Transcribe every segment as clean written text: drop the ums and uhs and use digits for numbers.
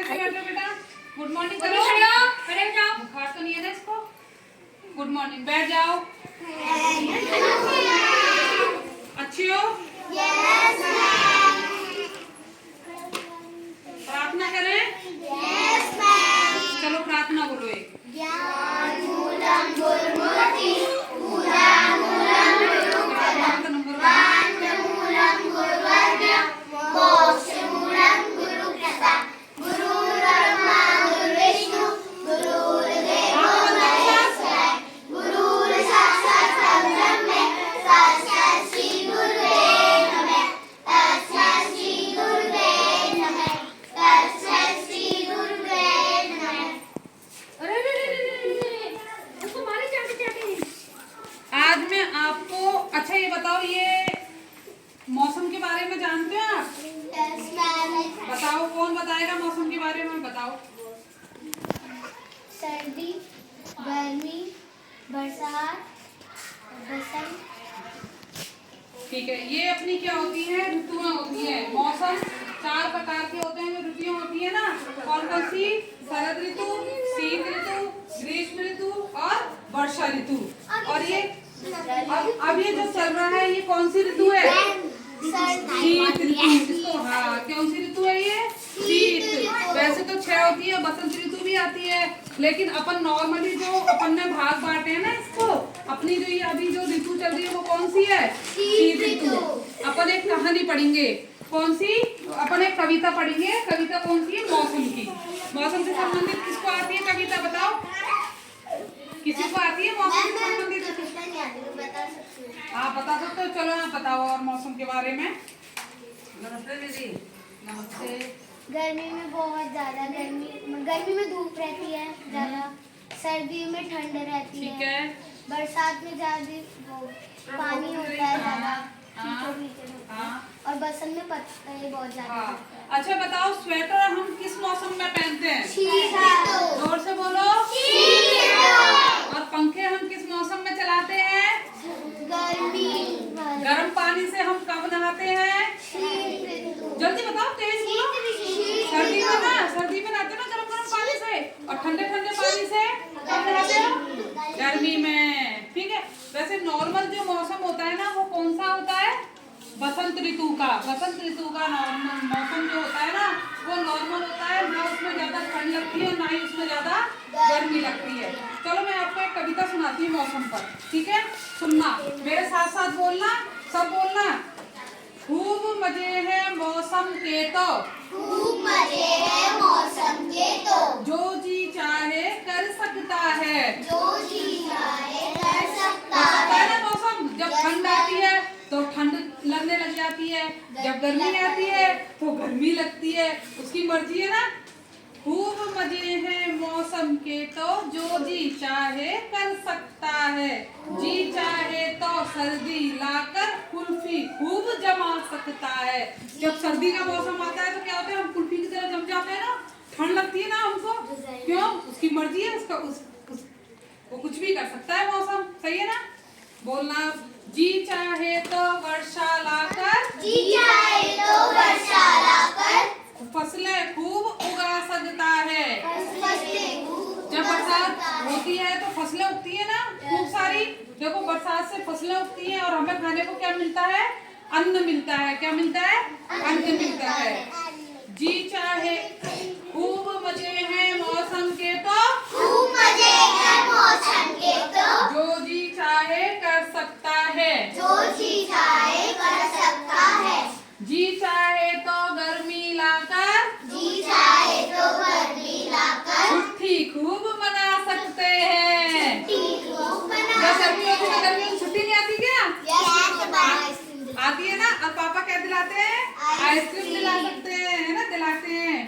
कैसे बैठे हो बेटा? गुड मॉर्निंग करो। खड़े हो जाओ। बुखार तो नहीं है ना इसको? गुड मॉर्निंग, बैठ जाओ। अच्छी हो? Yes ma'am. प्रार्थना करें? Yes ma'am. चलो प्रार्थना बोलो एक। ज्ञानमूलं गुरुमूर्ति मूलामूलं गुरुप्रदं वाञ्छमूलं गुरुवर्यं मोक्षमूलं गुरुप्रसादः गुरुर्ब्रह्मा गुरुर्विष्णु गुरुर्देवो महेश्वरः गुरुर्साक्षात् परब्रह्म तस्मै श्री गुरुवे नमः तस्मै श्री गुरुवे नमः तस्मै श्री गुरुवे नमः। आज मैं आपको अच्छा ये बताओ, ये मौसम के बारे में जानते हो आप? Yes ma'am. बताओ, कौन बताएगा मौसम के बारे में? बताओ। सर्दी, गर्मी, बरसात, बसंत। ठीक है, ये अपनी क्या होती है? ऋतुएं होती है। मौसम 4 प्रकार के होते हैं जो ऋतुएं होती है ना। कौन कौन सी? शरद ऋतु, शीत ऋतु, ग्रीष्म ऋतु और वर्षा ऋतु। और ये अब ये जो चल रहा है ये कौन सी ऋतु है? शीत ऋतु। इसको हाँ, कौन सी ऋतु है ये? शीत। वैसे तो 6 होती है, बसंत ऋतु भी आती है, लेकिन अपन नॉर्मली जो अपन ने भाग बांटे हैं ना इसको, अपनी जो ये अभी जो ऋतु चल रही है वो कौन सी है? शीत ऋतु। अपन एक कहानी पढ़ेंगे। कौन सी? अपन एक कविता पढ़ेंगे। कविता कौन सी है? मौसम की। मौसम से संबंधित किसको आती है कविता? बताओ, किसी को आती है मौसम से संबंधित? आप बता सकते हो? चलो आप बताओ और मौसम के बारे में। नमस्ते दीदी। नमस्ते। गर्मी में बहुत ज्यादा गर्मी में धूप रहती है ज्यादा, सर्दियों में ठंड रहती ठीक है। बरसात में ज्यादा पानी होता है ज्यादा, और बसंत में पत्ते बहुत ज्यादा। हाँ। अच्छा बताओ, स्वेटर हम किस मौसम में पहनते हैं? जोर से बोलो। और पंखे हम किस मौसम में चलाते हैं? गर्मी। गर्म पानी से हम कब नहाते हैं? जल्दी बताओ, तेज बोलो। सर्दी में ना, सर्दी में नहाते ना गर्म पानी से, और ठंडे ठंडे पानी से कब नहाते हो? गर्मी में। ठीक है। वैसे नॉर्मल जो मौसम होता है ना वो कौन सा होता है? बसंत ऋतु का। बसंत ऋतु का नॉर्मल मौसम जो होता है ना वो नॉर्मल होता है, ना उसमें ज्यादा ठंड लगती है ना ही उसमें ज्यादा गर्मी लगती है। चलो मैं आपको एक कविता सुनाती हूँ मौसम पर, ठीक है? सुनना, मेरे साथ साथ बोलना, सब बोलना। खूब मजे हैं मौसम के तो, खूब मजे हैं मौसम के तो, जो जी चाहे कर सकता है। जो जी चाहे कर सकता है ना है। मौसम। जब ठंड आती है तो ठंड लगने लग जाती है, जब गर्मी आती है तो गर्मी लगती है, उसकी मर्जी है ना। खूब मजे हैं मौसम के तो, जो जी चाहे कर सकता है। जी चाहे तो सर्दी लाकर कुल्फी खूब जमा सकता है। जब सर्दी का मौसम आता है तो क्या होता है, हम कुल्फी की तरह जम जाते हैं ना, ठंड लगती है ना हमको। क्यों? उसकी मर्जी है, उसका वो कुछ भी कर सकता है मौसम। सही है ना? बोलना। जी चाहे तो वर्षा लाकर, जी चाहे तो वर्षा लाकर फसलें खूब उगा सकता है। फसलें खूब जब उगा बरसात सकता है। होती है तो फसलें उगती है ना खूब सारी। देखो बरसात से फसलें उगती हैं और हमें खाने को क्या मिलता है? अन्न मिलता है। क्या मिलता है? अन्न मिलता है। जी चाहे खूब मजे हैं मौसम के तो, खूब मजे हैं मौसम के तो, जो जी चाहे कर सकता है। जो जी चाहे कर सकता है। जी चाहे तो गर्मी लाकर, जी चाहे तो गर्मी लाकर छुट्टी खूब मना सकते हैं। छुट्टी खूब मना जब गर्मी होती है तो गर्मी में छुट्टी नहीं आती क्या? सकते आती है ना। और पापा क्या दिलाते हैं? आइसक्रीम दिला सकते हैं, है ना? दिलाते हैं।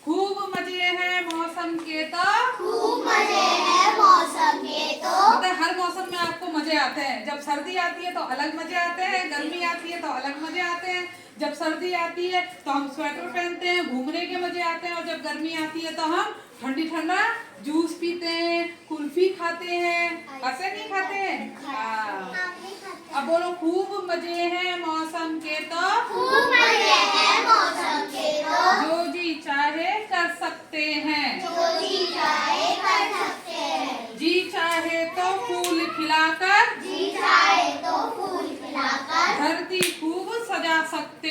खूब मजे हैं मौसम के तो, खूब मजे हैं मौसम के तो, मतलब हर मौसम में आपको मजे आते हैं। जब सर्दी आती है तो अलग मजे आते हैं, गर्मी आती है तो अलग मजे आते हैं। जब सर्दी आती है तो हम स्वेटर पहनते हैं, घूमने के मजे आते हैं, और जब गर्मी आती है तो हम ठंडी ठंडा जूस पीते हैं, कुल्फी खाते हैं। ऐसे नहीं खाते हैं? हाँ। अब बोलो, खूब मजे हैं मौसम के तो, खूब मजे हैं मौसम के तो, जो जी चाहे कर सकते खिलाकर, जी चाहे तो फूल खिलाकर धरती खूब सजा सकते